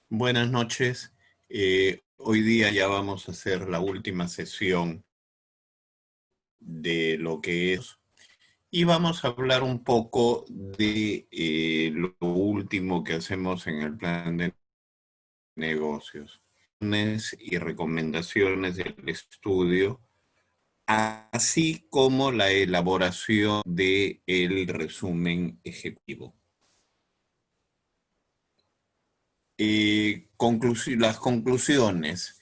Buenas noches. Hoy día ya vamos a hacer la última sesión de lo que es y vamos a hablar un poco de lo último que hacemos en el plan de negocios y recomendaciones del estudio, así como la elaboración del resumen ejecutivo. Las conclusiones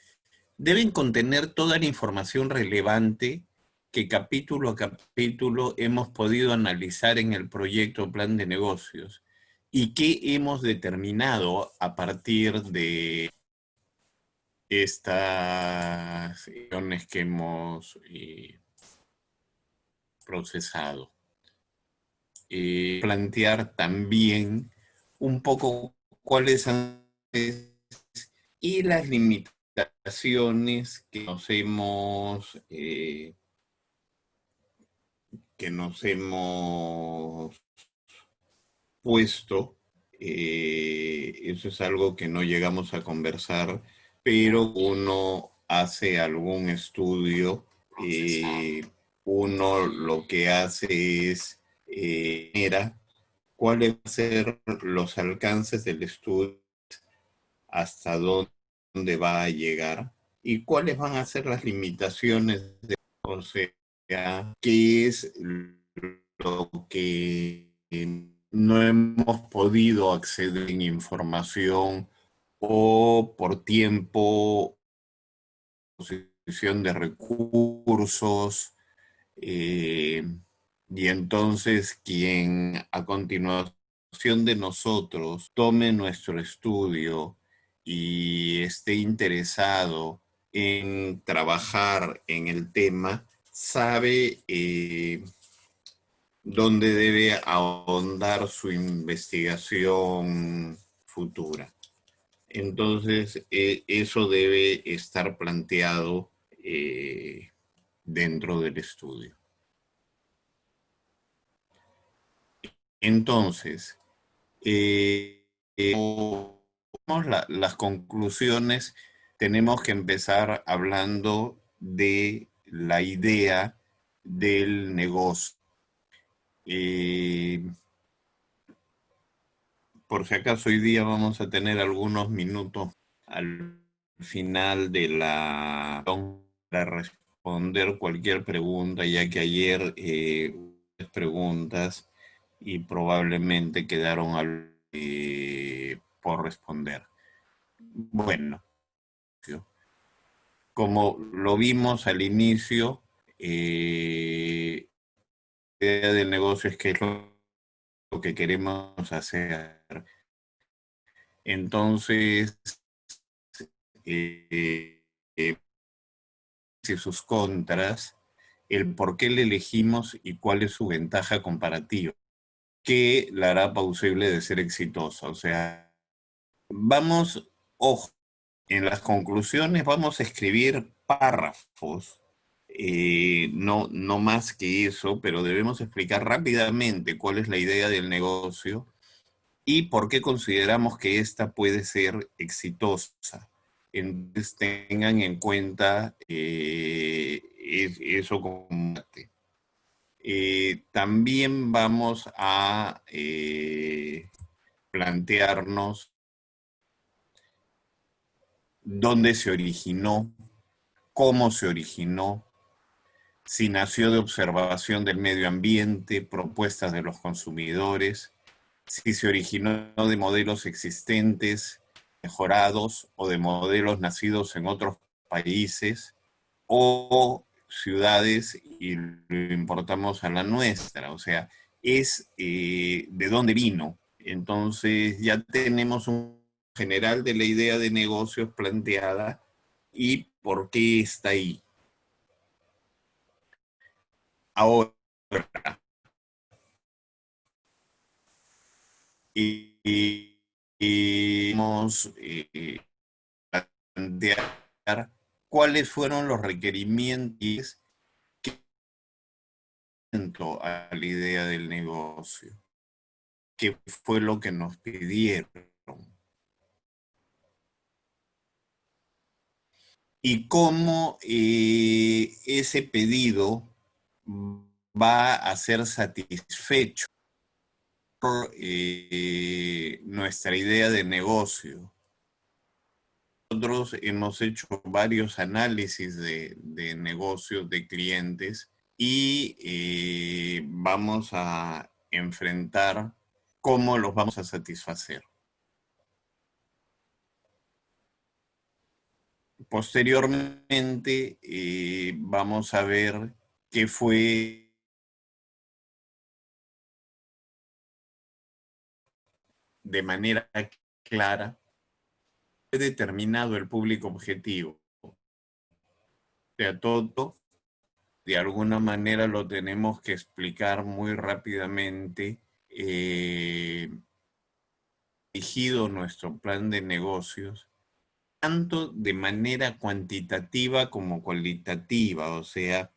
deben contener toda la información relevante que capítulo a capítulo hemos podido analizar en el proyecto Plan de Negocios y que hemos determinado a partir de estas sesiones que hemos procesado. Plantear también un poco cuáles han y las limitaciones que nos hemos puesto. Eso es algo que no llegamos a conversar, pero uno hace algún estudio, uno lo que hace es mira cuáles van a ser los alcances del estudio, hasta dónde va a llegar y cuáles van a ser las limitaciones, o sea, qué es lo que no hemos podido acceder en información o por tiempo, posición de recursos, eh, y entonces quien a continuación de nosotros tome nuestro estudio y esté interesado en trabajar en el tema, sabe dónde debe ahondar su investigación futura. Entonces, eso debe estar planteado dentro del estudio. Entonces, las conclusiones, tenemos que empezar hablando de la idea del negocio. Eh, por si acaso hoy día vamos a tener algunos minutos al final de para responder cualquier pregunta, ya que ayer preguntas y probablemente quedaron por responder. Bueno, como lo vimos al inicio, la idea del negocio es que es lo que queremos hacer. Entonces, eh, eh, y sus contras, el por qué le elegimos y cuál es su ventaja comparativa, que la hará posible de ser exitosa. O sea, vamos, ojo, en las conclusiones vamos a escribir párrafos, no más que eso, pero debemos explicar rápidamente cuál es la idea del negocio y por qué consideramos que esta puede ser exitosa. Entonces tengan en cuenta eso como también vamos a plantearnos dónde se originó, cómo se originó, si nació de observación del medio ambiente, propuestas de los consumidores, si se originó de modelos existentes, mejorados o de modelos nacidos en otros países o ciudades y lo importamos a la nuestra. O sea, es de dónde vino. Entonces ya tenemos un general de la idea de negocios planteada y por qué está ahí. Ahora, vamos a plantear cuáles fueron los requerimientos a la idea del negocio, qué fue lo que nos pidieron. y cómo ese pedido va a ser satisfecho por nuestra idea de negocio. Nosotros hemos hecho varios análisis de negocios de clientes y vamos a enfrentar cómo los vamos a satisfacer. Posteriormente, vamos a ver qué fue de manera clara determinado el público objetivo. O sea, todo de alguna manera lo tenemos que explicar muy rápidamente, dirigido nuestro plan de negocios, tanto de manera cuantitativa como cualitativa, o sea,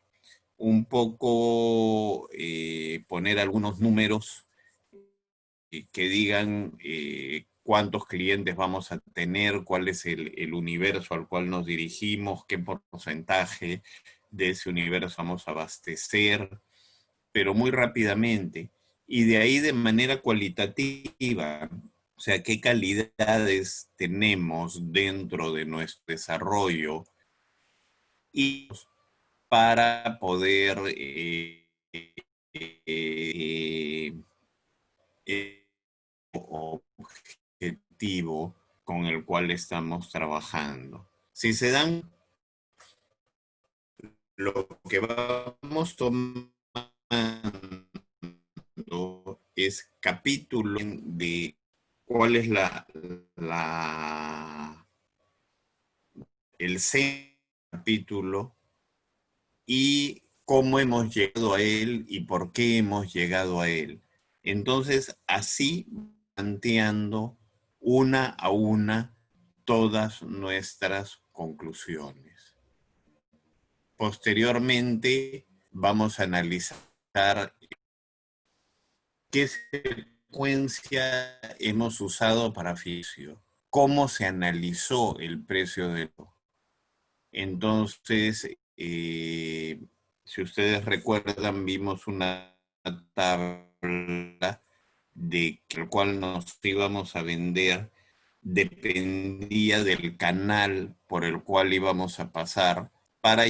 un poco poner algunos números que digan cuántos clientes vamos a tener, cuál es el universo al cual nos dirigimos, qué porcentaje de ese universo vamos a abastecer, pero muy rápidamente. Y de ahí de manera cualitativa, o sea, qué calidades tenemos dentro de nuestro desarrollo y para poder objetivo con el cual estamos trabajando. Si se dan, lo que vamos tomando es capítulo de cuál es el capítulo y cómo hemos llegado a él y por qué hemos llegado a él. Entonces, así planteando una a una todas nuestras conclusiones. Posteriormente, vamos a analizar qué secuencia hemos usado para fisio, cómo se analizó el precio de lo. Entonces, si ustedes recuerdan, vimos una tabla de que el cual nos íbamos a vender dependía del canal por el cual íbamos a pasar para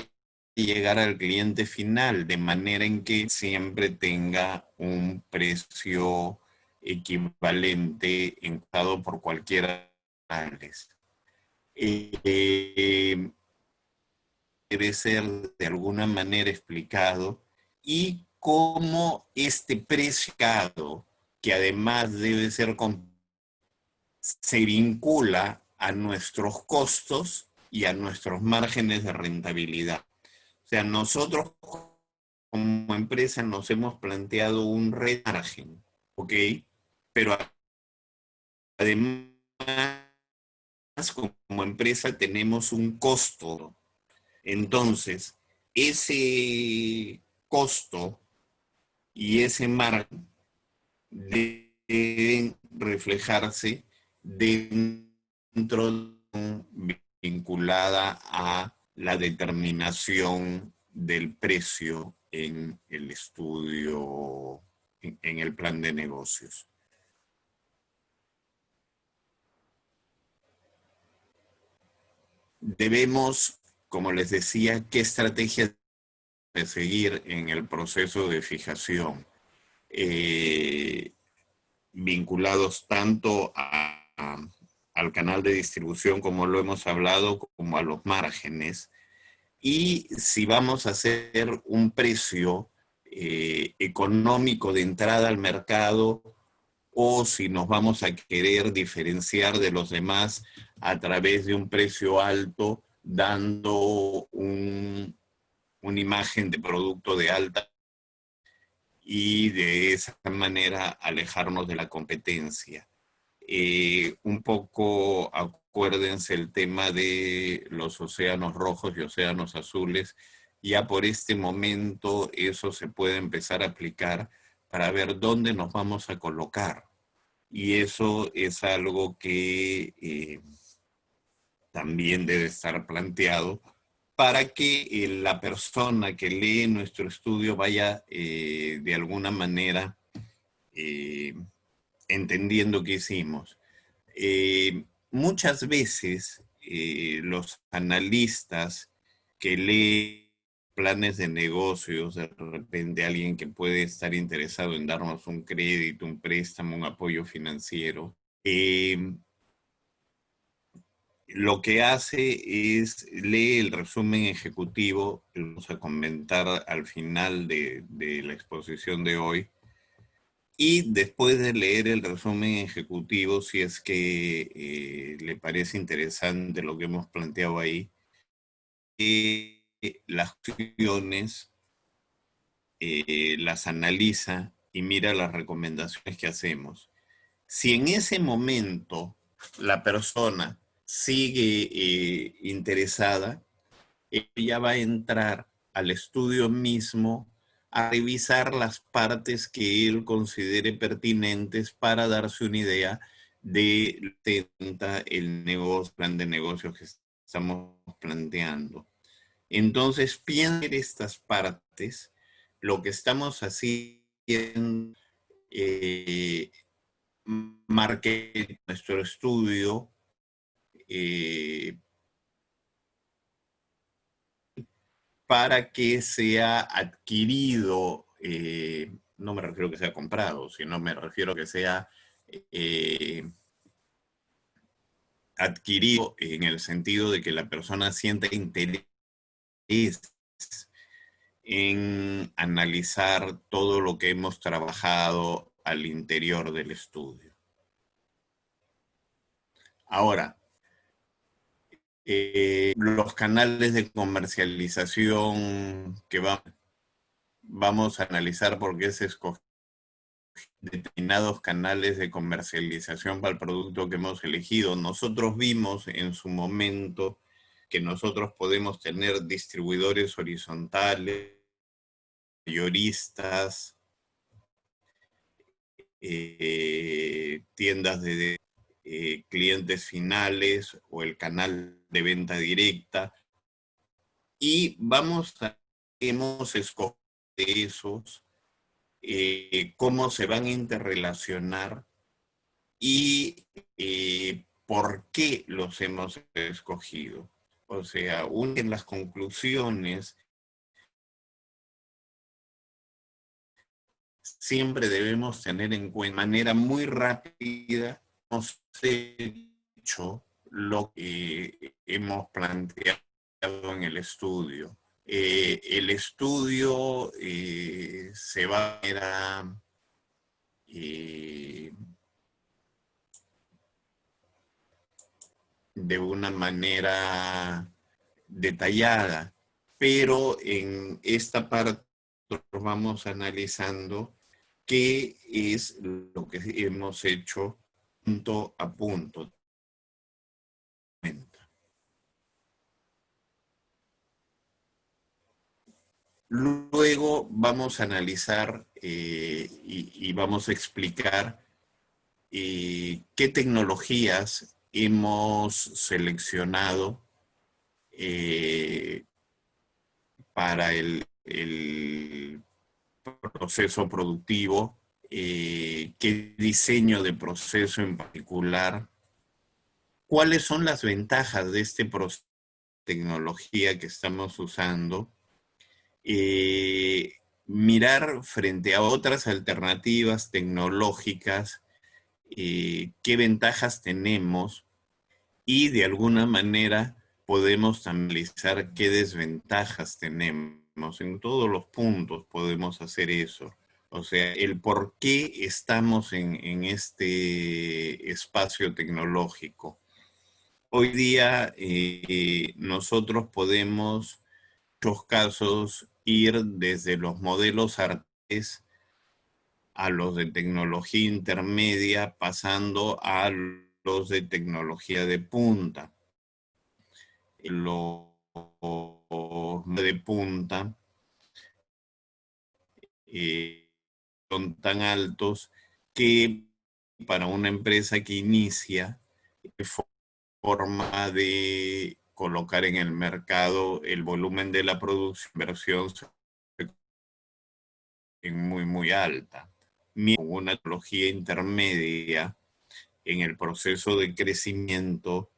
llegar al cliente final, de manera en que siempre tenga un precio equivalente encajado por cualquiera de los canales. Debe ser de alguna manera explicado y cómo este precio, que además debe ser, se vincula a nuestros costos y a nuestros márgenes de rentabilidad. O sea, nosotros como empresa nos hemos planteado un remargen, ¿ok? Pero además, como empresa tenemos un costo. Entonces, ese costo y ese margen deben reflejarse dentro vinculada a la determinación del precio en el estudio, en el plan de negocios. Debemos, como les decía, qué estrategia de seguir en el proceso de fijación, vinculados tanto al canal de distribución, como lo hemos hablado, como a los márgenes. Y si vamos a hacer un precio económico de entrada al mercado, o si nos vamos a querer diferenciar de los demás a través de un precio alto, dando una imagen de producto de alta y de esa manera alejarnos de la competencia. Un poco acuérdense el tema de los océanos rojos y océanos azules. Ya por este momento eso se puede empezar a aplicar para ver dónde nos vamos a colocar. Y eso es algo que también debe estar planteado para que la persona que lee nuestro estudio vaya de alguna manera entendiendo qué hicimos. Muchas veces los analistas que leen planes de negocios, de repente alguien que puede estar interesado en darnos un crédito, un préstamo, un apoyo financiero, lo que hace es lee el resumen ejecutivo, que vamos a comentar al final de la exposición de hoy, y después de leer el resumen ejecutivo, si es que le parece interesante lo que hemos planteado ahí, las opciones las analiza y mira las recomendaciones que hacemos. Si en ese momento la persona sigue interesada, ella va a entrar al estudio mismo a revisar las partes que él considere pertinentes para darse una idea de el negocio, plan de negocios que estamos planteando. Entonces, piensen en estas partes, lo que estamos haciendo, eh, marque nuestro estudio, eh, para que sea adquirido, no me refiero a que sea comprado, sino me refiero a que sea eh, adquirido en el sentido de que la persona sienta interés en analizar todo lo que hemos trabajado al interior del estudio. Ahora, los canales de comercialización que vamos a analizar por qué se escogió determinados canales de comercialización para el producto que hemos elegido. Nosotros vimos en su momento que nosotros podemos tener distribuidores horizontales, mayoristas, tiendas de clientes finales o el canal de venta directa. Y hemos escogido esos, cómo se van a interrelacionar y por qué los hemos escogido. O sea, una de las conclusiones siempre debemos tener en cuenta de manera muy rápida, hemos hecho lo que hemos planteado en el estudio. El estudio se va a eh, de una manera detallada, pero en esta parte vamos analizando qué es lo que hemos hecho punto a punto. Luego vamos a analizar y vamos a explicar qué tecnologías hemos seleccionado para el proceso productivo, qué diseño de proceso en particular, cuáles son las ventajas de este proceso de tecnología que estamos usando, mirar frente a otras alternativas tecnológicas, qué ventajas tenemos y de alguna manera podemos analizar qué desventajas tenemos. En todos los puntos podemos hacer eso. O sea, el por qué estamos en este espacio tecnológico. Hoy día nosotros podemos, en muchos casos, ir desde los modelos artes a los de tecnología intermedia, pasando a los de tecnología de punta. Los de punta eh, son tan altos que para una empresa que inicia forma de colocar en el mercado el volumen de la producción, inversión en muy alta. Con una tecnología intermedia en el proceso de crecimiento,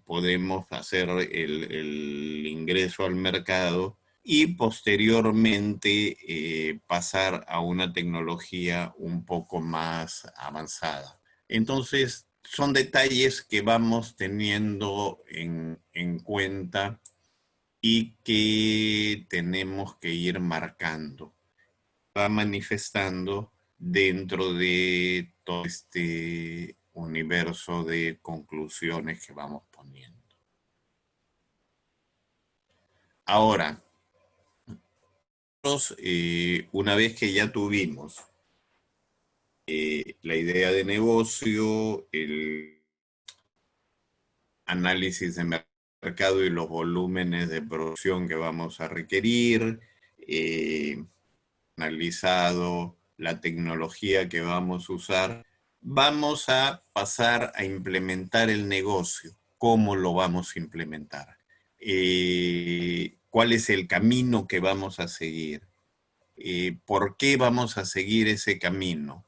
podemos hacer el ingreso al mercado y posteriormente pasar a una tecnología un poco más avanzada. Entonces, son detalles que vamos teniendo en cuenta y que tenemos que ir marcando. Va manifestando dentro de todo este universo de conclusiones que vamos poniendo. Ahora, una vez que ya tuvimos la idea de negocio, el análisis de mercado y los volúmenes de producción que vamos a requerir, analizado la tecnología que vamos a usar, vamos a pasar a implementar el negocio. ¿Cómo lo vamos a implementar? ¿Cuál es el camino que vamos a seguir? ¿Por qué vamos a seguir ese camino?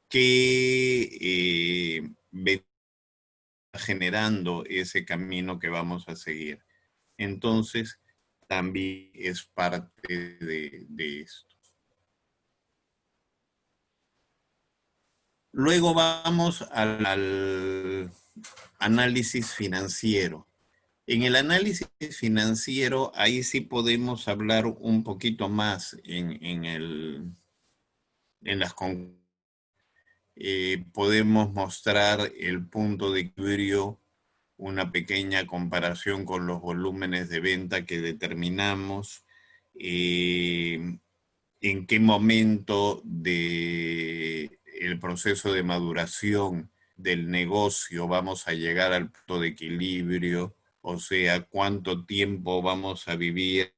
¿Qué va generando ese camino que vamos a seguir? Entonces, también es parte de esto. Luego vamos al análisis financiero. En el análisis financiero, ahí sí podemos hablar un poquito más en las conclusiones. Podemos mostrar el punto de equilibrio, una pequeña comparación con los volúmenes de venta que determinamos, en qué momento del proceso de maduración del negocio vamos a llegar al punto de equilibrio, o sea, cuánto tiempo vamos a vivir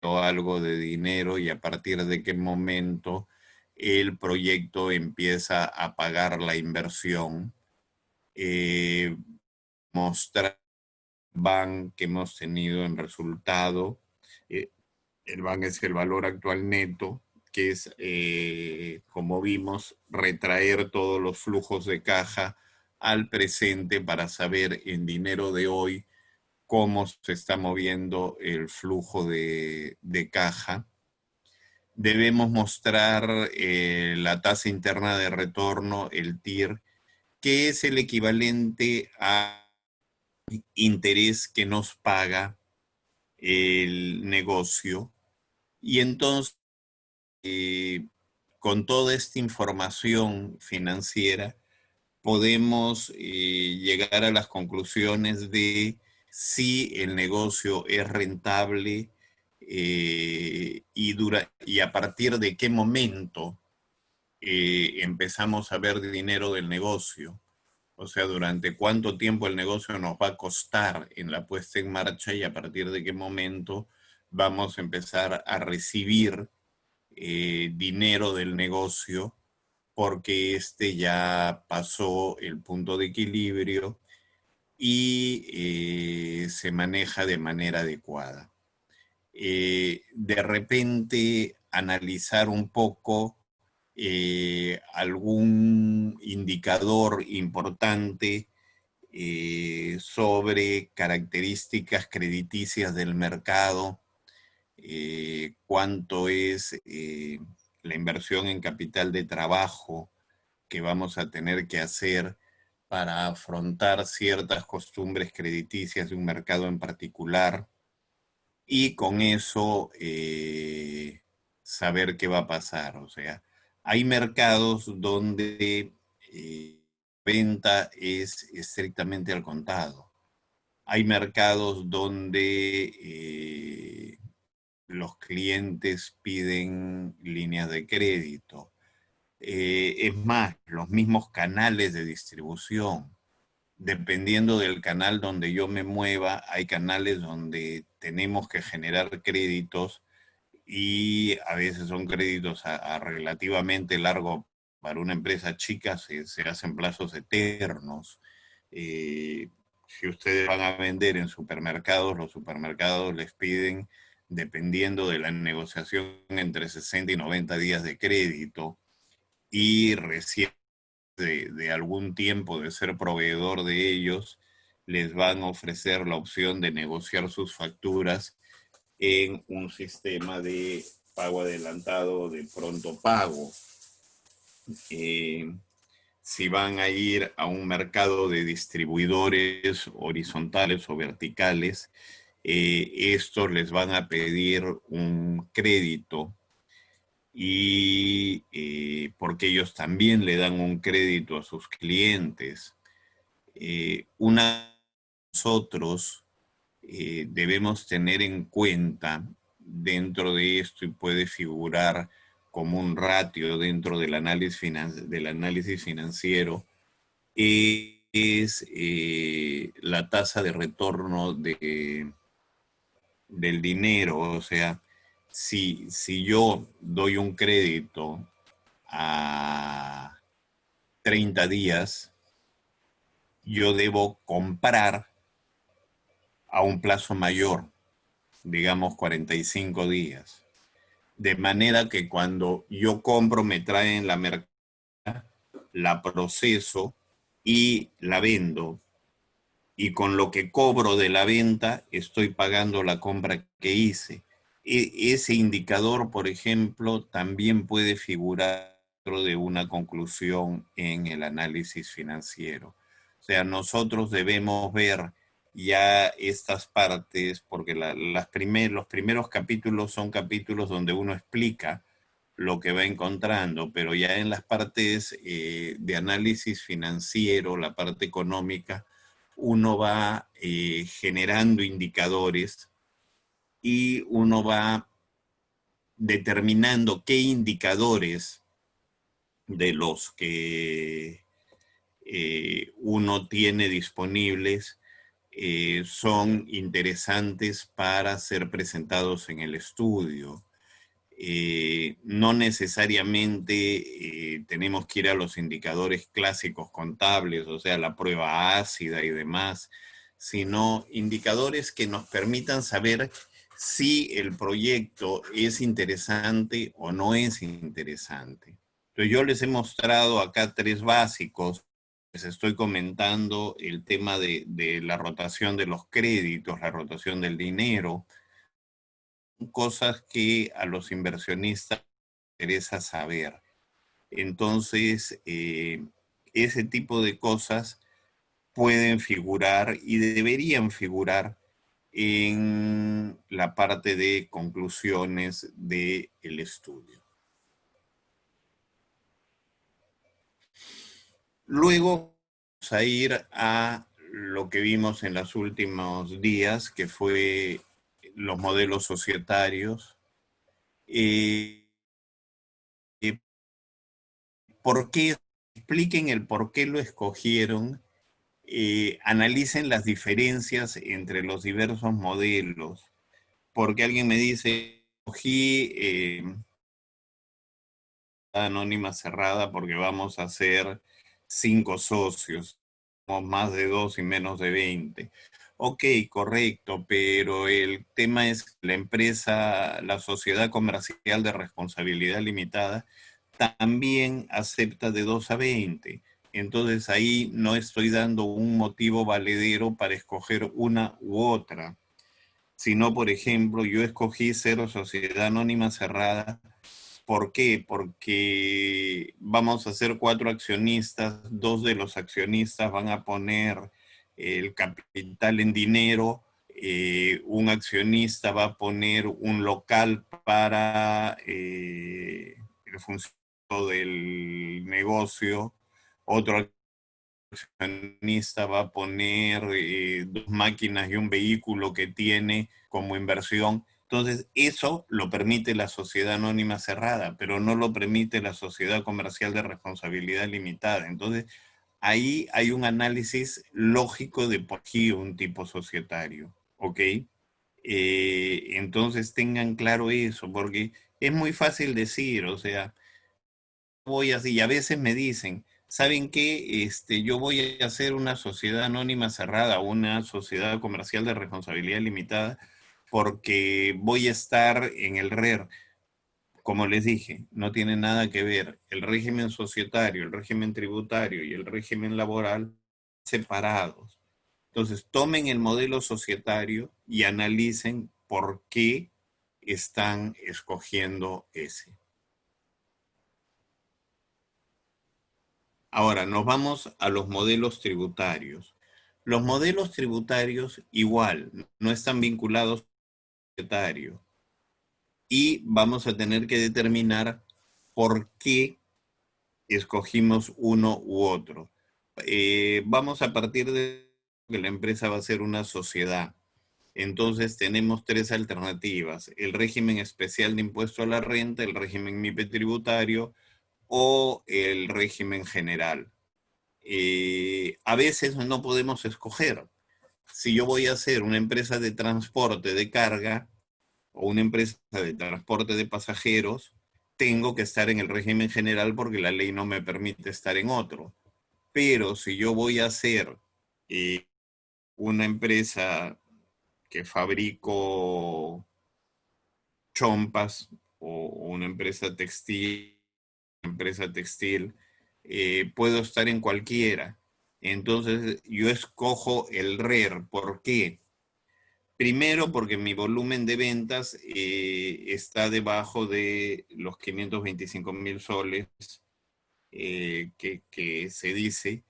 algo de dinero y a partir de qué momento el proyecto empieza a pagar la inversión. Mostrar el BAN que hemos tenido en resultado. El BAN es el valor actual neto, que es, como vimos, retraer todos los flujos de caja al presente para saber en dinero de hoy cómo se está moviendo el flujo de caja. Debemos mostrar la tasa interna de retorno, el TIR, que es el equivalente a interés que nos paga el negocio. Y entonces, con toda esta información financiera, podemos llegar a las conclusiones de si el negocio es rentable y a partir de qué momento empezamos a ver dinero del negocio. O sea, durante cuánto tiempo el negocio nos va a costar en la puesta en marcha y a partir de qué momento vamos a empezar a recibir dinero del negocio porque este ya pasó el punto de equilibrio y se maneja de manera adecuada. De repente, analizar un poco algún indicador importante sobre características crediticias del mercado, cuánto es la inversión en capital de trabajo que vamos a tener que hacer para afrontar ciertas costumbres crediticias de un mercado en particular y con eso saber qué va a pasar. O sea, hay mercados donde venta es estrictamente al contado. Hay mercados donde los clientes piden líneas de crédito. Es más, los mismos canales de distribución. Dependiendo del canal donde yo me mueva, hay canales donde tenemos que generar créditos y a veces son créditos a relativamente largo. Para una empresa chica se hacen plazos eternos. Si ustedes van a vender en supermercados, los supermercados les piden, dependiendo de la negociación, entre 60 y 90 días de crédito, y recién de algún tiempo de ser proveedor de ellos, les van a ofrecer la opción de negociar sus facturas en un sistema de pago adelantado de pronto pago. Si van a ir a un mercado de distribuidores horizontales o verticales, estos les van a pedir un crédito, y porque ellos también le dan un crédito a sus clientes. Nosotros debemos tener en cuenta dentro de esto, y puede figurar como un ratio dentro del análisis financiero, es la tasa de retorno del dinero. O sea, si yo doy un crédito a 30 días, yo debo comprar a un plazo mayor, digamos 45 días. De manera que cuando yo compro, me traen la mercancía, la proceso y la vendo. Y con lo que cobro de la venta, estoy pagando la compra que hice. Ese indicador, por ejemplo, también puede figurar dentro de una conclusión en el análisis financiero. O sea, nosotros debemos ver ya estas partes, porque los primeros capítulos son capítulos donde uno explica lo que va encontrando, pero ya en las partes de análisis financiero, la parte económica, uno va generando indicadores, y uno va determinando qué indicadores de los que uno tiene disponibles son interesantes para ser presentados en el estudio. No necesariamente tenemos que ir a los indicadores clásicos contables, o sea, la prueba ácida y demás, sino indicadores que nos permitan saber si el proyecto es interesante o no es interesante. Entonces, yo les he mostrado acá tres básicos. Les estoy comentando el tema de la rotación de los créditos, la rotación del dinero, cosas que a los inversionistas les interesa saber. Entonces, ese tipo de cosas pueden figurar y deberían figurar en la parte de conclusiones del estudio. Luego vamos a ir a lo que vimos en los últimos días, que fue los modelos societarios. ¿Por qué? Expliquen el por qué lo escogieron. Analicen las diferencias entre los diversos modelos. Porque alguien me dice, escogí anónima cerrada porque vamos a ser 5 socios, somos más de 2 y menos de 20. Ok, correcto, pero el tema es que la empresa, la sociedad comercial de responsabilidad limitada, también acepta de 2 a 20. Entonces ahí no estoy dando un motivo valedero para escoger una u otra, sino, por ejemplo, yo escogí ser sociedad anónima cerrada. ¿Por qué? Porque vamos a ser 4 accionistas, 2 de los accionistas van a poner el capital en dinero, un accionista va a poner un local para el funcionamiento del negocio, otro accionista va a poner 2 máquinas y un vehículo que tiene como inversión. Entonces, eso lo permite la sociedad anónima cerrada, pero no lo permite la sociedad comercial de responsabilidad limitada. Entonces, ahí hay un análisis lógico de por qué un tipo societario, ¿ok? Entonces, tengan claro eso, porque es muy fácil decir, o sea, voy así, y a veces me dicen, ¿saben qué? Yo voy a hacer una sociedad anónima cerrada, una sociedad comercial de responsabilidad limitada, porque voy a estar en el RER. Como les dije, no tiene nada que ver el régimen societario, el régimen tributario y el régimen laboral separados. Entonces, tomen el modelo societario y analicen por qué están escogiendo ese. Ahora, nos vamos a los modelos tributarios. Los modelos tributarios igual, no están vinculados al societario. Y vamos a tener que determinar por qué escogimos uno u otro. Vamos a partir de que la empresa va a ser una sociedad. Entonces tenemos tres alternativas: el régimen especial de impuesto a la renta, el régimen MIPE tributario o el régimen general. A veces no podemos escoger. Si yo voy a hacer una empresa de transporte de carga o una empresa de transporte de pasajeros, tengo que estar en el régimen general porque la ley no me permite estar en otro. Pero si yo voy a hacer eh, una empresa que fabrico chompas o una empresa textil, puedo estar en cualquiera. Entonces yo escojo el RER. ¿Por qué? Primero, porque mi volumen de ventas está debajo de los 525.000 soles que se dice,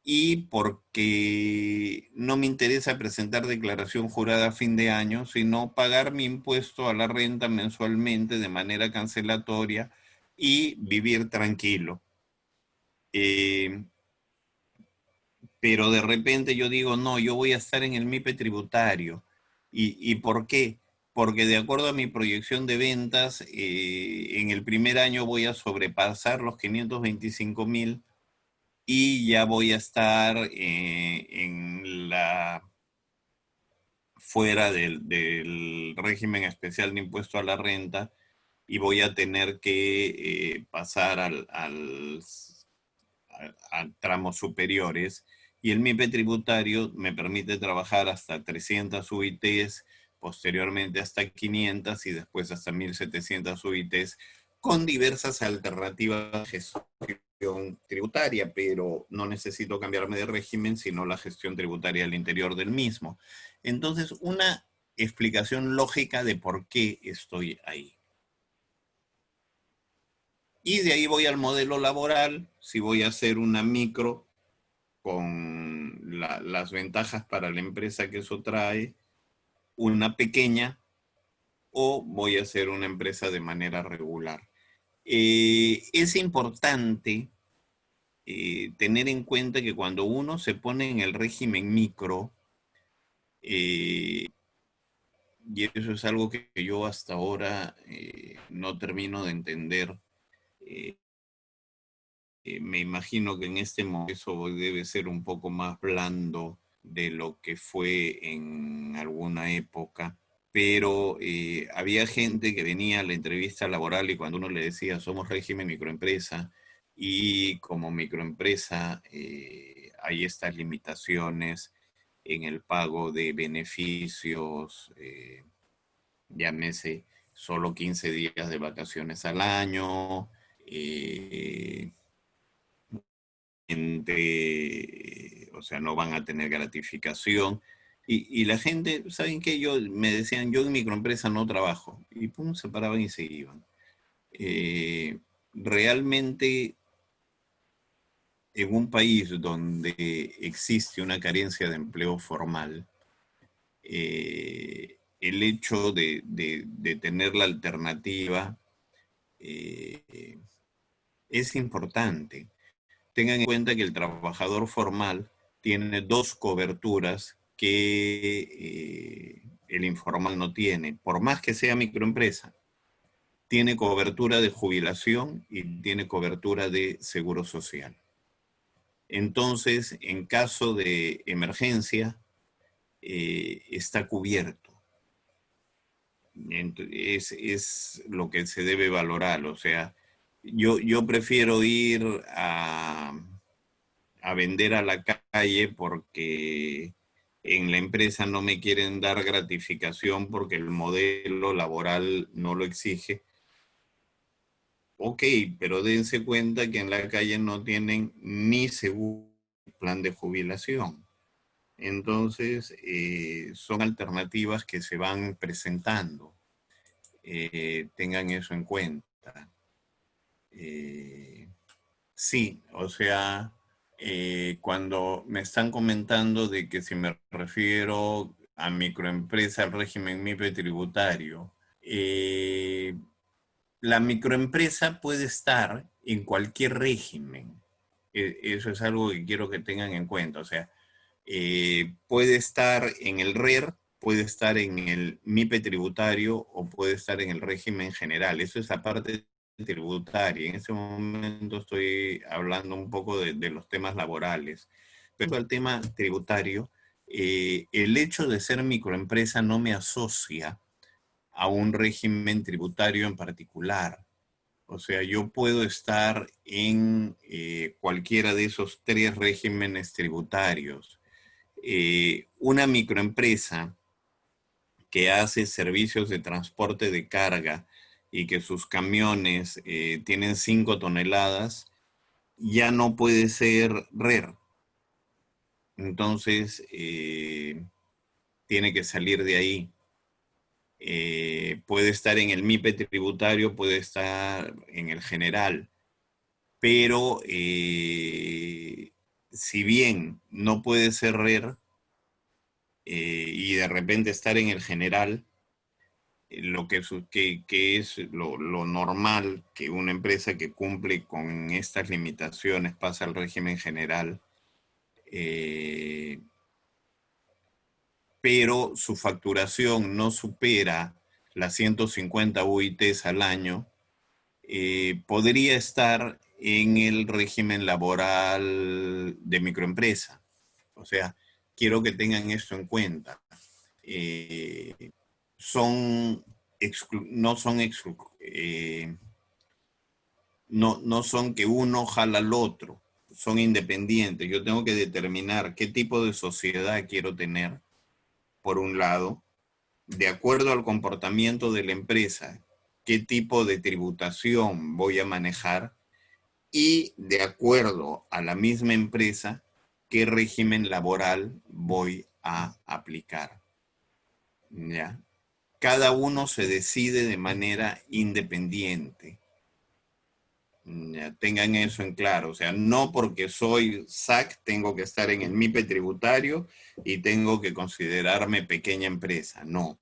y porque no me interesa presentar declaración jurada a fin de año, sino pagar mi impuesto a la renta mensualmente de manera cancelatoria y vivir tranquilo. Eh, pero de repente yo digo, no, yo voy a estar en el MIPE tributario. ¿Y por qué? Porque de acuerdo a mi proyección de ventas, en el primer año voy a sobrepasar los 525.000 y ya voy a estar fuera del régimen especial de impuesto a la renta, y voy a tener que pasar a tramos superiores, y el MIPE tributario me permite trabajar hasta 300 UITs, posteriormente hasta 500 y después hasta 1.700 UITs, con diversas alternativas de gestión tributaria, pero no necesito cambiarme de régimen, sino la gestión tributaria al interior del mismo. Entonces, una explicación lógica de por qué estoy ahí. Y de ahí voy al modelo laboral. Si voy a hacer una micro con las ventajas para la empresa que eso trae, una pequeña, o voy a hacer una empresa de manera regular. Es importante tener en cuenta que cuando uno se pone en el régimen micro, eh, y eso es algo que yo hasta ahora no termino de entender, eh, me imagino que en este momento eso debe ser un poco más blando de lo que fue en alguna época, pero había gente que venía a la entrevista laboral y cuando uno le decía somos régimen microempresa, y como microempresa hay estas limitaciones en el pago de beneficios, llámese solo 15 días de vacaciones al año, eh, o sea, no van a tener gratificación. Y la gente, ¿saben qué? Me decían, yo en microempresa no trabajo. Y pum, se paraban y se iban. Realmente, en un país donde existe una carencia de empleo formal, el hecho de tener la alternativa eh, es importante. Tengan en cuenta que el trabajador formal tiene dos coberturas que el informal no tiene. Por más que sea microempresa, tiene cobertura de jubilación y tiene cobertura de seguro social. Entonces, en caso de emergencia, está cubierto. Es lo que se debe valorar. O sea, yo prefiero ir a vender a la calle porque en la empresa no me quieren dar gratificación porque el modelo laboral no lo exige. Ok, pero dense cuenta que en la calle no tienen ni seguro ni plan de jubilación. Entonces, son alternativas que se van presentando. Tengan eso en cuenta. Sí, o sea, cuando me están comentando de que si me refiero a microempresa, al régimen MIPE tributario, la microempresa puede estar en cualquier régimen. Eso es algo que quiero que tengan en cuenta. O sea, puede estar en el RER, puede estar en el MIPE tributario o puede estar en el régimen general. Eso es la parte tributaria. En este momento estoy hablando un poco de los temas laborales. Pero al tema tributario, el hecho de ser microempresa no me asocia a un régimen tributario en particular. O sea, yo puedo estar en cualquiera de esos tres regímenes tributarios. Una microempresa que hace servicios de transporte de carga y que sus camiones tienen 5 toneladas, ya no puede ser RER. Entonces, tiene que salir de ahí. Puede estar en el MIPE tributario, puede estar en el general, pero si bien no puede ser RER y de repente estar en el general, lo que es lo normal que una empresa que cumple con estas limitaciones pasa al régimen general, eh, pero su facturación no supera las 150 UITs al año, podría estar en el régimen laboral de microempresa. O sea, quiero que tengan esto en cuenta. Eh, son no son no son que uno jala al otro, son independientes. Yo tengo que determinar qué tipo de sociedad quiero tener, por un lado, de acuerdo al comportamiento de la empresa, qué tipo de tributación voy a manejar y de acuerdo a la misma empresa, qué régimen laboral voy a aplicar. ¿Ya? Cada uno se decide de manera independiente. Ya, tengan eso en claro. O sea, no porque soy SAC tengo que estar en el MIPE tributario y tengo que considerarme pequeña empresa. No.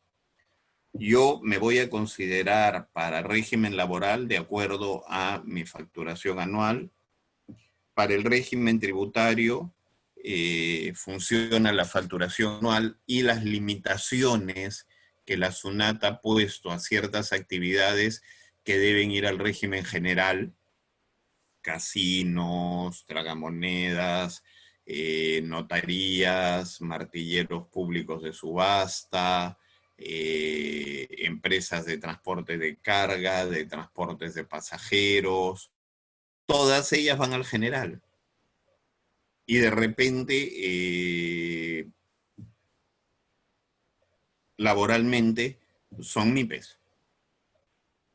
Yo me voy a considerar para régimen laboral de acuerdo a mi facturación anual. Para el régimen tributario funciona la facturación anual y las limitaciones que la SUNAT ha puesto a ciertas actividades que deben ir al régimen general, casinos, tragamonedas, notarías, martilleros públicos de subasta, empresas de transporte de carga, de transportes de pasajeros, todas ellas van al general. Y de repente, laboralmente, son MIPES.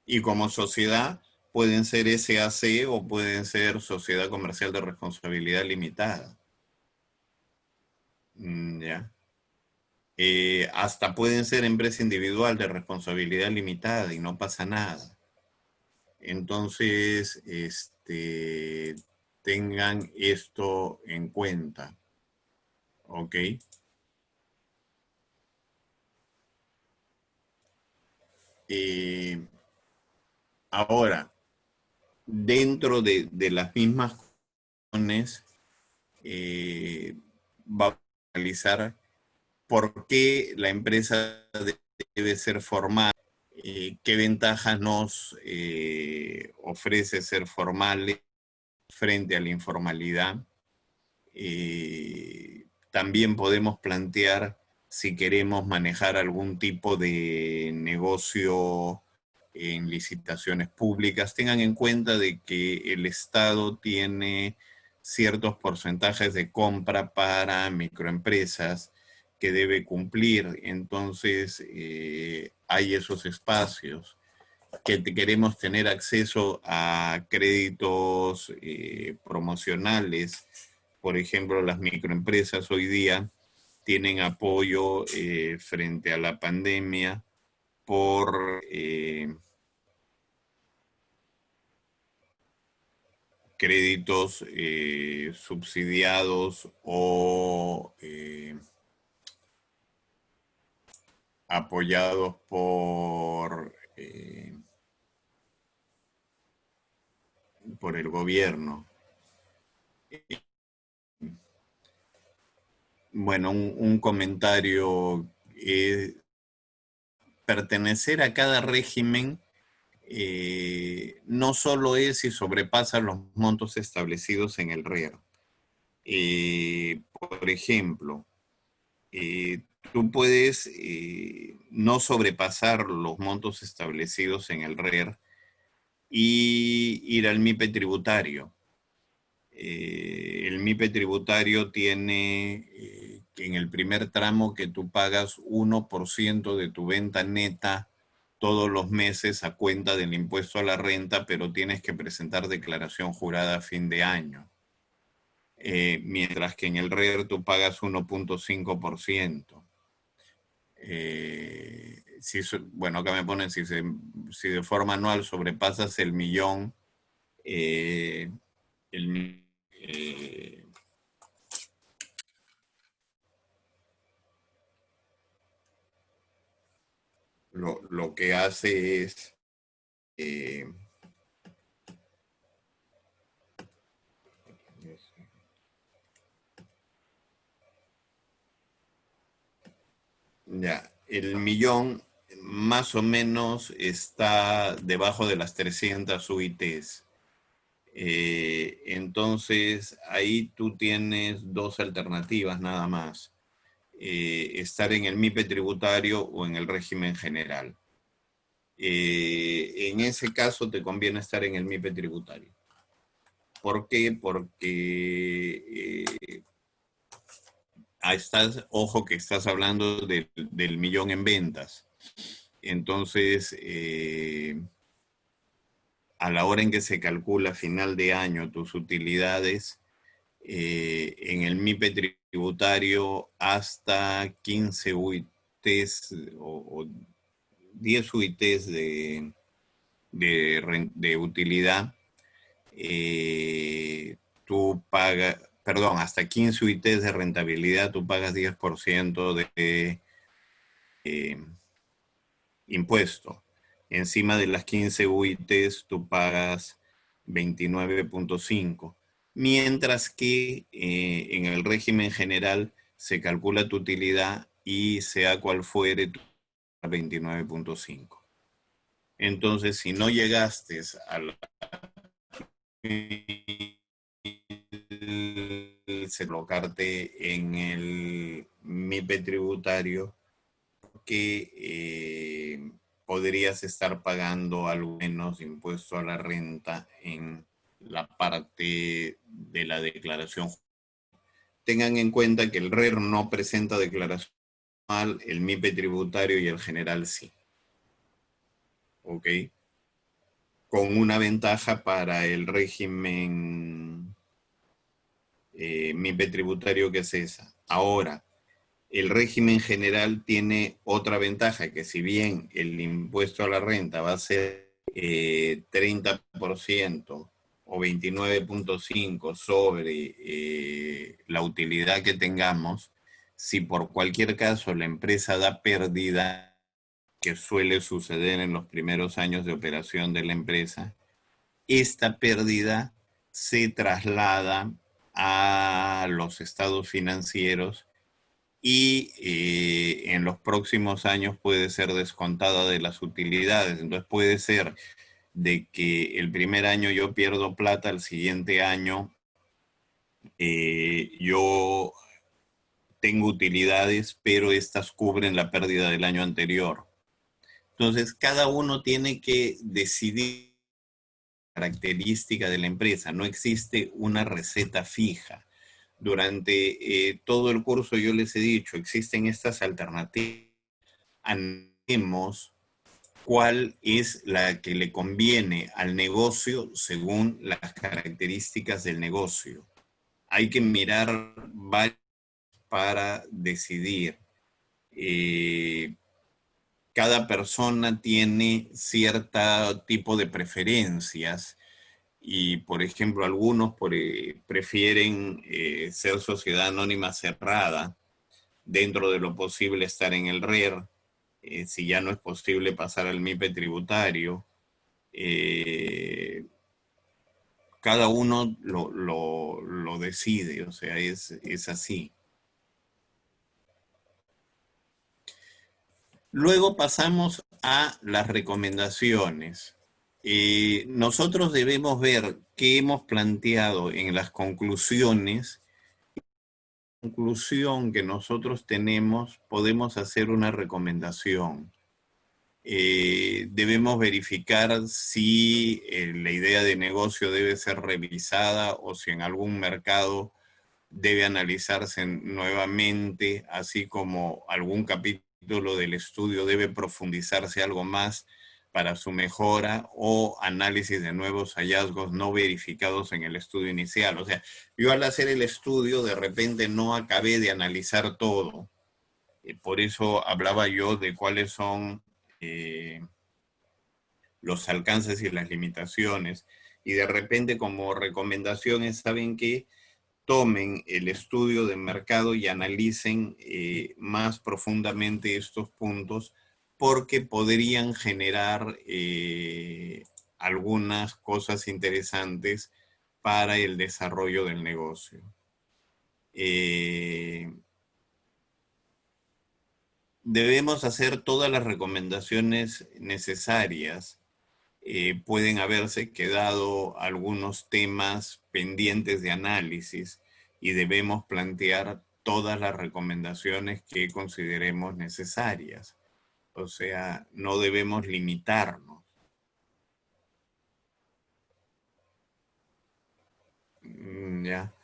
Y como sociedad, pueden ser SAC o pueden ser Sociedad Comercial de Responsabilidad Limitada. ¿Ya? Hasta pueden ser empresa individual de responsabilidad limitada y no pasa nada. Entonces, tengan esto en cuenta. ¿Ok? Ahora, dentro de las mismas condiciones, va a analizar por qué la empresa debe ser formal, qué ventajas nos ofrece ser formales frente a la informalidad. También podemos plantear si queremos manejar algún tipo de negocio en licitaciones públicas. Tengan en cuenta de que el Estado tiene ciertos porcentajes de compra para microempresas que debe cumplir. Entonces, hay esos espacios que queremos tener acceso a créditos promocionales. Por ejemplo, las microempresas hoy día tienen apoyo frente a la pandemia por créditos subsidiados o apoyados por el gobierno. Bueno, un comentario. Pertenecer a cada régimen no solo es si sobrepasa los montos establecidos en el RER. Por ejemplo, tú puedes no sobrepasar los montos establecidos en el RER y ir al MIPE tributario. El MIPE tributario tiene que en el primer tramo que tú pagas 1% de tu venta neta todos los meses a cuenta del impuesto a la renta, pero tienes que presentar declaración jurada a fin de año. Mientras que en el RER tú pagas 1.5%. Bueno, acá me ponen si de forma anual sobrepasas el millón, lo que hace es ya, el millón más o menos está debajo de las 300 UITs. Entonces, ahí tú tienes dos alternativas nada más. Estar en el MIPE tributario o en el régimen general. En ese caso te conviene estar en el MIPE tributario. ¿Por qué? Porque ojo que estás hablando del millón en ventas. Entonces, a la hora en que se calcula a final de año tus utilidades, en el MIPE tributario hasta 15 UITs o 10 UITs de utilidad, tú pagas, perdón, hasta 15 UITs de rentabilidad, tú pagas 10% de impuesto. Encima de las 15 UITs, tú pagas 29.5. Mientras que en el régimen general se calcula tu utilidad y sea cual fuere, tu 29.5. Entonces, si no llegaste a colocarte en el MIPE tributario, que podrías estar pagando algo menos de impuesto a la renta en la parte de la declaración. Tengan en cuenta que el RER no presenta declaración anual, el MIPE tributario y el general sí. ¿Ok? Con una ventaja para el régimen MIPE tributario, que es esa. Ahora, el régimen general tiene otra ventaja, que si bien el impuesto a la renta va a ser 30% o 29.5% sobre la utilidad que tengamos, si por cualquier caso la empresa da pérdida, que suele suceder en los primeros años de operación de la empresa, esta pérdida se traslada a los estados financieros y en los próximos años puede ser descontada de las utilidades. Entonces puede ser de que el primer año yo pierdo plata, el siguiente año yo tengo utilidades, pero estas cubren la pérdida del año anterior. Entonces cada uno tiene que decidir característica de la empresa, no existe una receta fija. Durante todo el curso yo les he dicho, existen estas alternativas, analizemos cuál es la que le conviene al negocio según las características del negocio. Hay que mirar varias para decidir. Cada persona tiene cierto tipo de preferencias y, por ejemplo, algunos prefieren ser sociedad anónima cerrada, dentro de lo posible estar en el RER, si ya no es posible pasar al MIPE tributario. Cada uno lo decide, o sea, es así. Luego pasamos a las recomendaciones. Nosotros debemos ver qué hemos planteado en las conclusiones. La conclusión que nosotros tenemos, podemos hacer una recomendación. Debemos verificar si la idea de negocio debe ser revisada o si en algún mercado debe analizarse nuevamente, así como algún capítulo del estudio debe profundizarse algo más para su mejora o análisis de nuevos hallazgos no verificados en el estudio inicial. O sea, yo al hacer el estudio de repente no acabé de analizar todo. Por eso hablaba yo de cuáles son los alcances y las limitaciones. Y de repente como recomendaciones, ¿saben qué? Tomen el estudio de mercado y analicen más profundamente estos puntos porque podrían generar algunas cosas interesantes para el desarrollo del negocio. Debemos hacer todas las recomendaciones necesarias. Pueden haberse quedado algunos temas pendientes de análisis y debemos plantear todas las recomendaciones que consideremos necesarias. O sea, no debemos limitarnos. ¿Ya?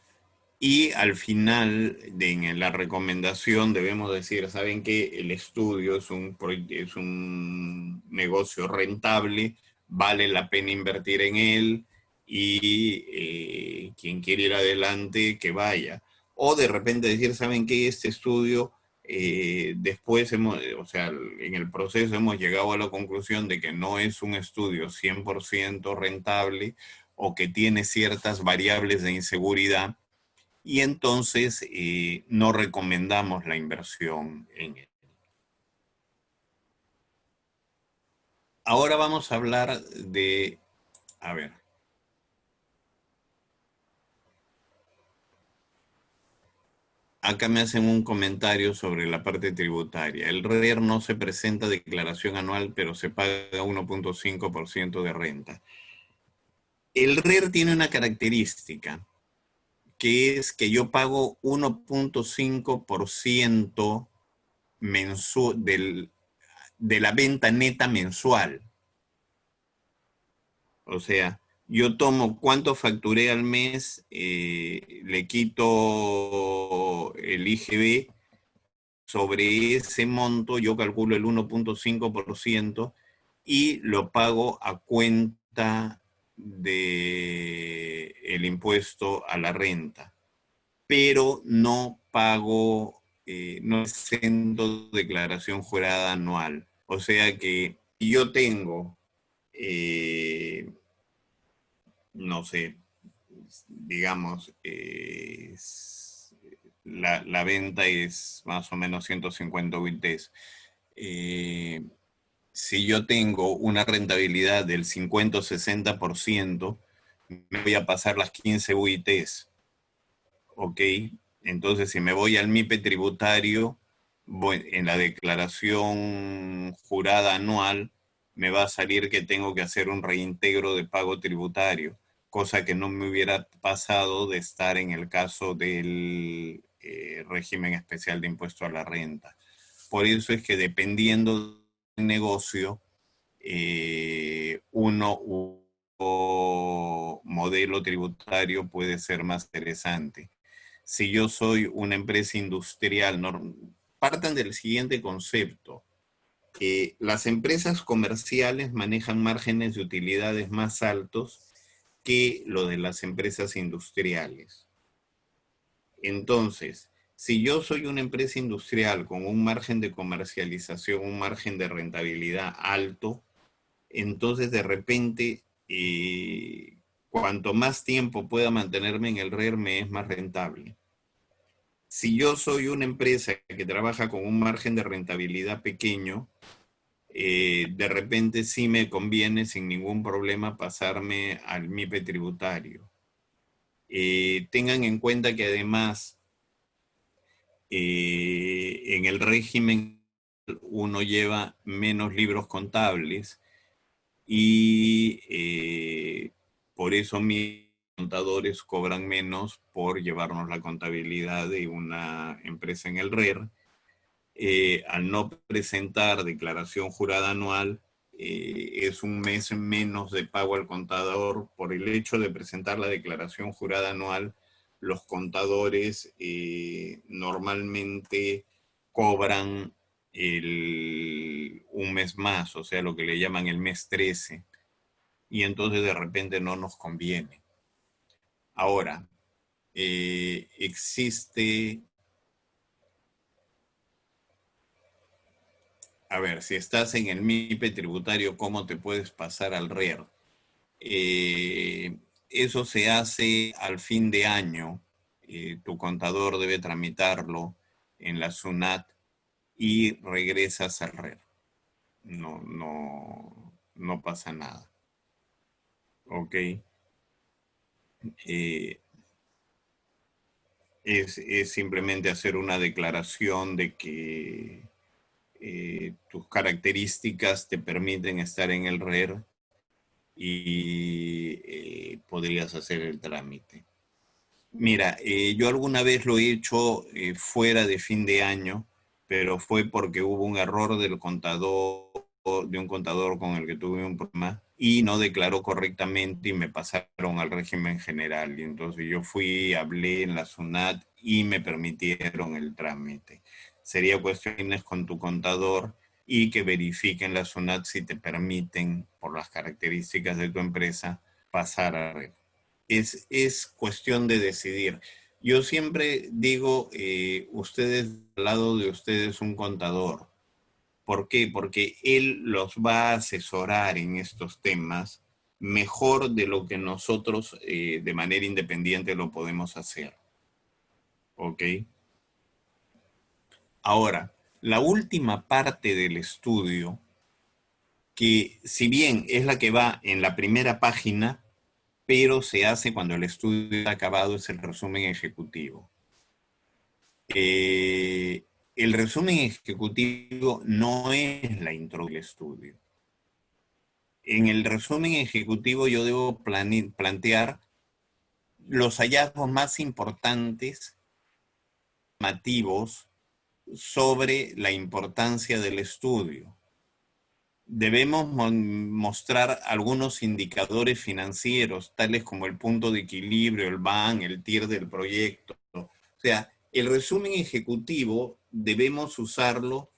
Y al final, en la recomendación, debemos decir, ¿saben qué? El estudio es un negocio rentable, vale la pena invertir en él y quien quiere ir adelante, que vaya. O de repente decir, ¿saben qué? Este estudio, después o sea, en el proceso hemos llegado a la conclusión de que no es un estudio 100% rentable o que tiene ciertas variables de inseguridad y entonces no recomendamos la inversión en él. Ahora vamos a hablar de, a ver, acá me hacen un comentario sobre la parte tributaria. El RER no se presenta declaración anual, pero se paga 1.5% de renta. El RER tiene una característica, que es que yo pago 1.5% mensual de la venta neta mensual. O sea, yo tomo cuánto facturé al mes, le quito el IGB, sobre ese monto yo calculo el 1.5% y lo pago a cuenta del impuesto a la renta. Pero no pago, no presento declaración jurada anual. O sea que yo tengo no sé, digamos, la venta es más o menos 150 UITs. Eh, si yo tengo una rentabilidad del 50 o 60%, me voy a pasar las 15 UITs. ¿Ok? Entonces, si me voy al MIPE tributario, en la declaración jurada anual, me va a salir que tengo que hacer un reintegro de pago tributario, cosa que no me hubiera pasado de estar en el caso del régimen especial de impuesto a la renta. Por eso es que dependiendo del negocio, uno modelo tributario puede ser más interesante. Si yo soy una empresa industrial, partan del siguiente concepto. Las empresas comerciales manejan márgenes de utilidades más altos que lo de las empresas industriales. Entonces, si yo soy una empresa industrial con un margen de comercialización, un margen de rentabilidad alto, entonces de repente, cuanto más tiempo pueda mantenerme en el RER, me es más rentable. Si yo soy una empresa que trabaja con un margen de rentabilidad pequeño, de repente sí me conviene sin ningún problema pasarme al MIPE tributario. Tengan en cuenta que además en el régimen uno lleva menos libros contables y por eso mis contadores cobran menos por llevarnos la contabilidad de una empresa en el RER. Al no presentar declaración jurada anual, es un mes menos de pago al contador. Por el hecho de presentar la declaración jurada anual, los contadores normalmente cobran un mes más, o sea, lo que le llaman el mes 13, y entonces de repente no nos conviene. Ahora, existe... A ver, si estás en el MIPE tributario, ¿cómo te puedes pasar al RER? Eso se hace al fin de año. Tu contador debe tramitarlo en la SUNAT y regresas al RER. No pasa nada. ¿Ok? Es simplemente hacer una declaración de que tus características te permiten estar en el RER y podrías hacer el trámite. Mira, yo alguna vez lo he hecho fuera de fin de año, pero fue porque hubo un error del contador, de un contador con el que tuve un problema y no declaró correctamente y me pasaron al régimen general. Y entonces yo fui, hablé en la SUNAT y me permitieron el trámite. Sería cuestiones con tu contador y que verifiquen la SUNAT si te permiten, por las características de tu empresa, pasar a red. Es cuestión de decidir. Yo siempre digo, ustedes, al lado de ustedes un contador. ¿Por qué? Porque él los va a asesorar en estos temas mejor de lo que nosotros de manera independiente lo podemos hacer. ¿Ok? Ahora, la última parte del estudio, que si bien es la que va en la primera página, pero se hace cuando el estudio está acabado, es el resumen ejecutivo. El resumen ejecutivo no es la intro del estudio. En el resumen ejecutivo yo debo plantear los hallazgos más importantes, llamativos, sobre la importancia del estudio. Debemos mostrar algunos indicadores financieros, tales como el punto de equilibrio, el BAN, el TIR del proyecto. O sea, el resumen ejecutivo debemos usarlo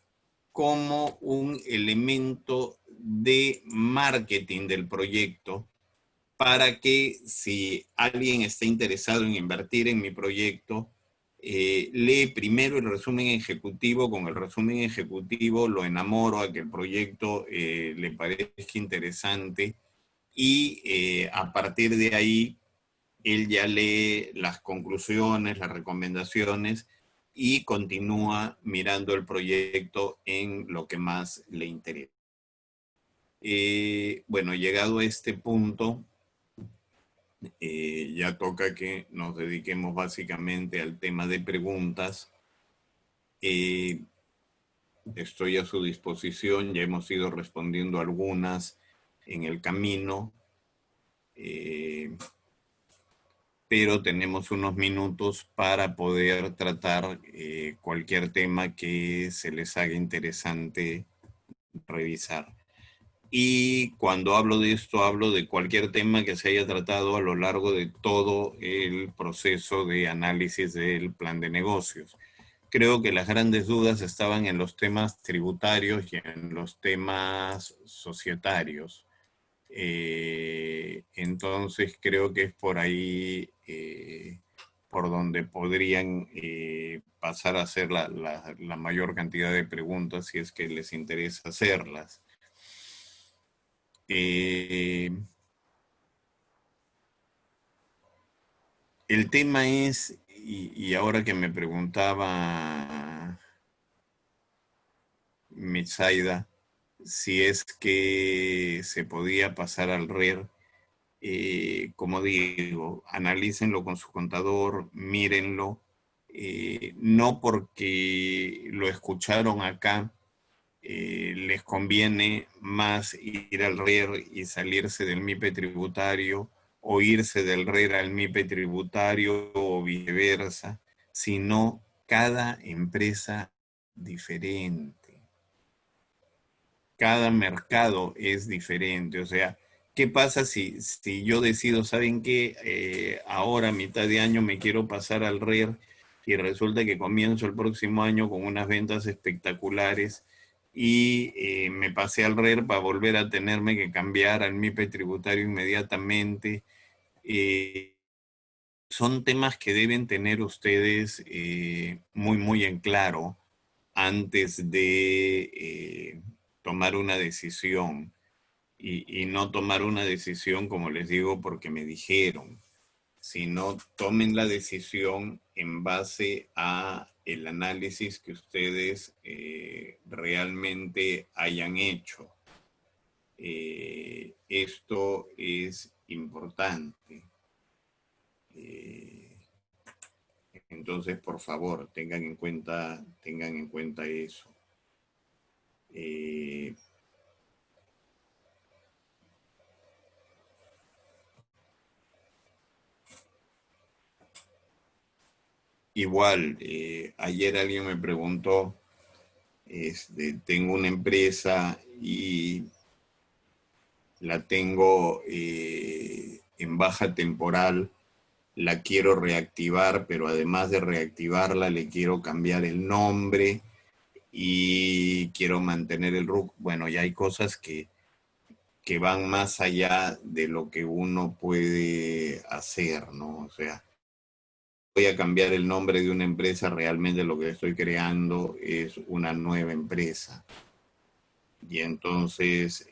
como un elemento de marketing del proyecto para que si alguien está interesado en invertir en mi proyecto, lee primero el resumen ejecutivo. Con el resumen ejecutivo lo enamoro a que el proyecto le parezca interesante y a partir de ahí él ya lee las conclusiones, las recomendaciones y continúa mirando el proyecto en lo que más le interesa. Bueno, llegado a este punto, ya toca que nos dediquemos básicamente al tema de preguntas. Estoy a su disposición, ya hemos ido respondiendo algunas en el camino, pero tenemos unos minutos para poder tratar cualquier tema que se les haga interesante revisar. Y cuando hablo de esto, hablo de cualquier tema que se haya tratado a lo largo de todo el proceso de análisis del plan de negocios. Creo que las grandes dudas estaban en los temas tributarios y en los temas societarios. Entonces creo que es por ahí por donde podrían pasar a hacer la mayor cantidad de preguntas si es que les interesa hacerlas. El tema es, y ahora que me preguntaba Mitsaida, si es que se podía pasar al RER, como digo, analícenlo con su contador, mírenlo, no porque lo escucharon acá, les conviene más ir al RER y salirse del MIPE tributario o irse del RER al MIPE tributario o viceversa, sino cada empresa diferente. Cada mercado es diferente. O sea, ¿qué pasa si yo decido, ¿saben qué? Ahora, a mitad de año, me quiero pasar al RER y resulta que comienzo el próximo año con unas ventas espectaculares y me pasé al RER para volver a tenerme que cambiar al MIPE tributario inmediatamente? Eh, Son temas que deben tener ustedes muy en claro antes de tomar una decisión y no tomar una decisión, como les digo, porque me dijeron, sino tomen la decisión en base a el análisis que ustedes realmente hayan hecho. Esto es importante. Eh, entonces, por favor, tengan en cuenta eso. Eh, Igual, ayer alguien me preguntó, tengo una empresa y la tengo en baja temporal, la quiero reactivar, pero además de reactivarla le quiero cambiar el nombre y quiero mantener el RUC. Bueno, ya hay cosas que van más allá de lo que uno puede hacer, ¿no? O sea, voy a cambiar el nombre de una empresa, realmente lo que estoy creando es una nueva empresa. Y entonces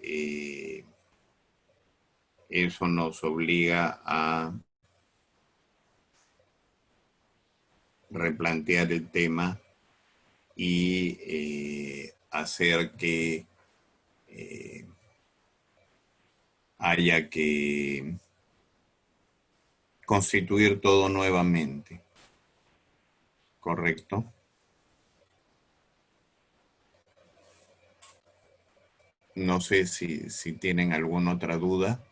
eso nos obliga a replantear el tema y hacer que haya que constituir todo nuevamente, ¿correcto? No sé si tienen alguna otra duda.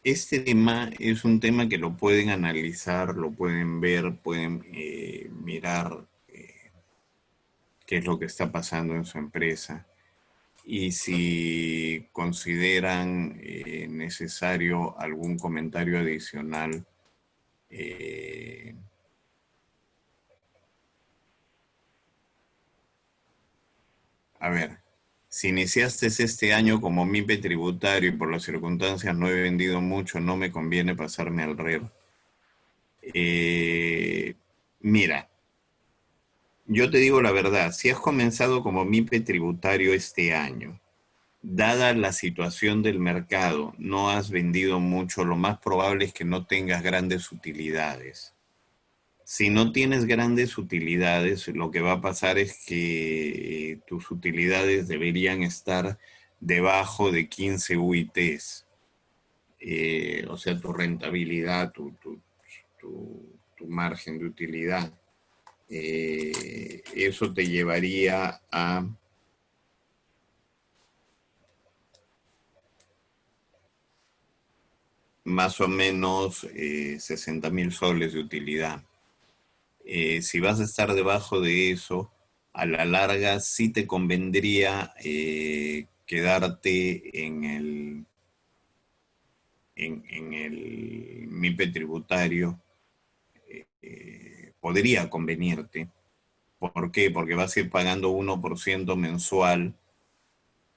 Este tema es un tema que lo pueden analizar, lo pueden ver, pueden mirar qué es lo que está pasando en su empresa. Y si consideran necesario algún comentario adicional, eh, a ver, si iniciaste este año como MIPE tributario y por las circunstancias no he vendido mucho, no me conviene pasarme al RER. Mira, yo te digo la verdad, si has comenzado como MIPE tributario este año, dada la situación del mercado, no has vendido mucho, lo más probable es que no tengas grandes utilidades. Si no tienes grandes utilidades, lo que va a pasar es que tus utilidades deberían estar debajo de 15 UITs. O sea, tu rentabilidad, tu margen de utilidad. Eso te llevaría a más o menos 60.000 soles de utilidad. Si vas a estar debajo de eso, a la larga sí te convendría quedarte en el MIPE tributario. Podría convenirte. ¿Por qué? Porque vas a ir pagando 1% mensual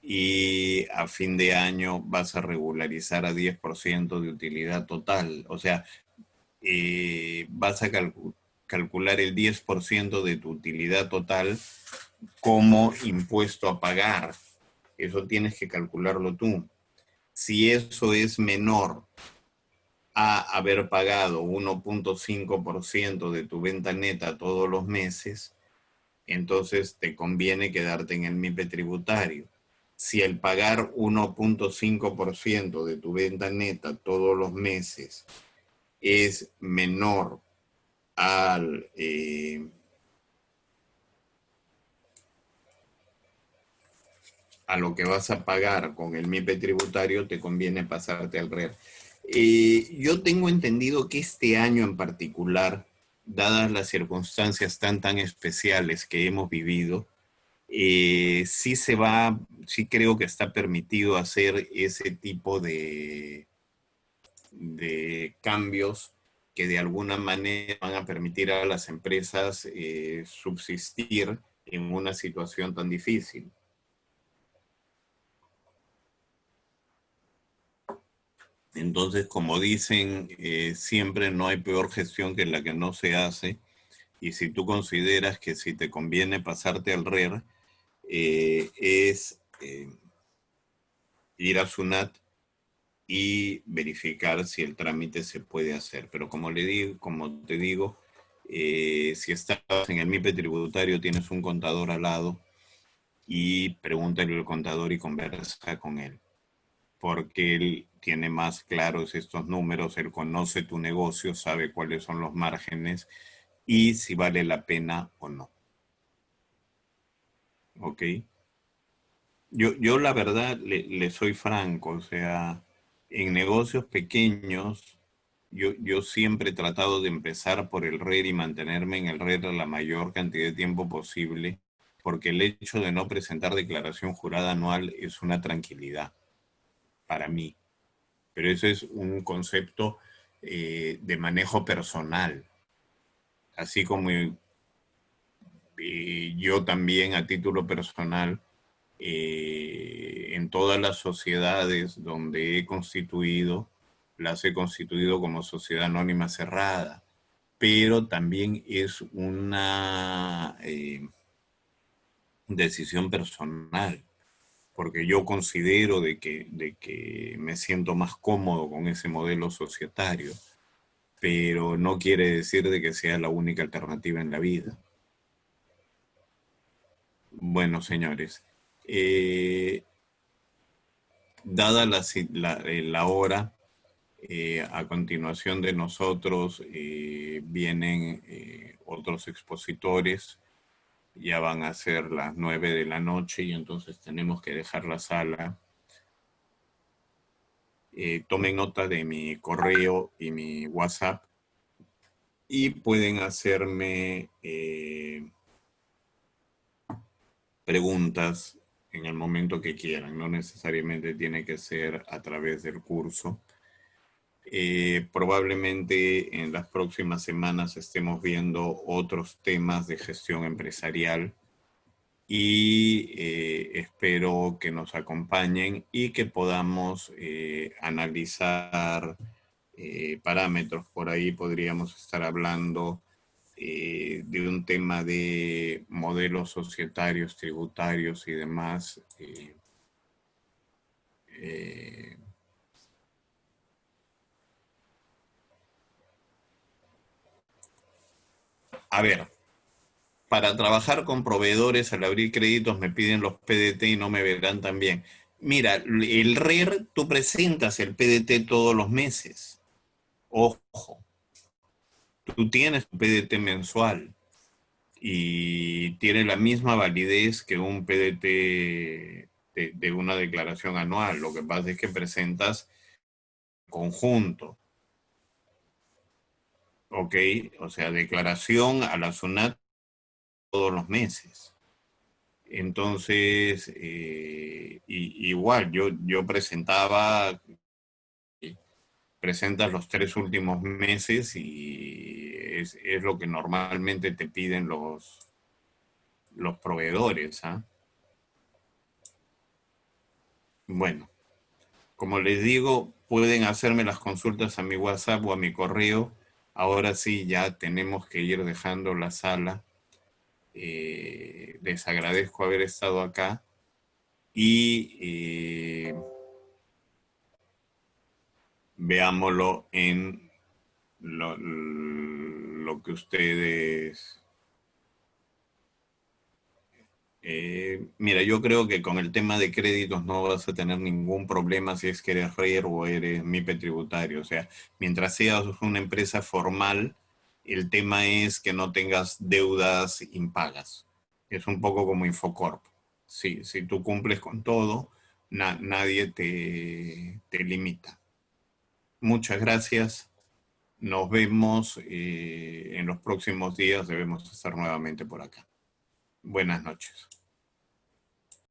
y a fin de año vas a regularizar a 10% de utilidad total. O sea, vas a calcular el 10% de tu utilidad total como impuesto a pagar. Eso tienes que calcularlo tú. Si eso es menor a haber pagado 1,5% de tu venta neta todos los meses, entonces te conviene quedarte en el MIPE tributario. Si el pagar 1,5% de tu venta neta todos los meses es menor al, a lo que vas a pagar con el MIPE tributario, te conviene pasarte al RER. Yo tengo entendido que este año en particular, dadas las circunstancias tan especiales que hemos vivido, sí creo que está permitido hacer ese tipo de cambios que de alguna manera van a permitir a las empresas subsistir en una situación tan difícil. Entonces, como dicen, siempre no hay peor gestión que la que no se hace. Y si tú consideras que si te conviene pasarte al RER, es ir a SUNAT y verificar si el trámite se puede hacer. Pero como te digo, si estás en el MIPE tributario, tienes un contador al lado y pregúntale al contador y conversa con él, porque él tiene más claros estos números, él conoce tu negocio, sabe cuáles son los márgenes y si vale la pena o no. ¿Ok? Yo la verdad le soy franco, o sea, en negocios pequeños, yo siempre he tratado de empezar por el RER y mantenerme en el RER la mayor cantidad de tiempo posible, porque el hecho de no presentar declaración jurada anual es una tranquilidad para mí. Pero eso es un concepto de manejo personal. Así como yo también a título personal, en todas las sociedades donde he constituido, las he constituido como sociedad anónima cerrada, pero también es una decisión personal, porque yo considero de que me siento más cómodo con ese modelo societario, pero no quiere decir de que sea la única alternativa en la vida. Bueno, señores, eh, dada la hora, a continuación de nosotros vienen otros expositores, ya van a ser las 9 de la noche y entonces tenemos que dejar la sala. Tomen nota de mi correo y mi WhatsApp y pueden hacerme preguntas en el momento que quieran, no necesariamente tiene que ser a través del curso. Probablemente en las próximas semanas estemos viendo otros temas de gestión empresarial y espero que nos acompañen y que podamos analizar parámetros. Por ahí podríamos estar hablando de un tema de modelos societarios, tributarios y demás. Eh, a ver, para trabajar con proveedores al abrir créditos me piden los PDT y no me verán tan bien. Mira, el RER, tú presentas el PDT todos los meses. Ojo, tú tienes tu PDT mensual y tiene la misma validez que un PDT de una declaración anual. Lo que pasa es que presentas conjunto. ¿ok? O sea, declaración a la SUNAT todos los meses. Entonces, igual, yo presentaba, presentas los 3 últimos meses y es lo que normalmente te piden los proveedores, ¿ah? Bueno, como les digo, pueden hacerme las consultas a mi WhatsApp o a mi correo. Ahora sí, ya tenemos que ir dejando la sala. Les agradezco haber estado acá y veámoslo en lo que ustedes... mira, yo creo que con el tema de créditos no vas a tener ningún problema si es que eres RER o eres MIPE tributario. O sea, mientras seas una empresa formal, el tema es que no tengas deudas impagas. Es un poco como Infocorp. Sí, si tú cumples con todo, nadie te limita. Muchas gracias. Nos vemos en los próximos días. Debemos estar nuevamente por acá. Buenas noches.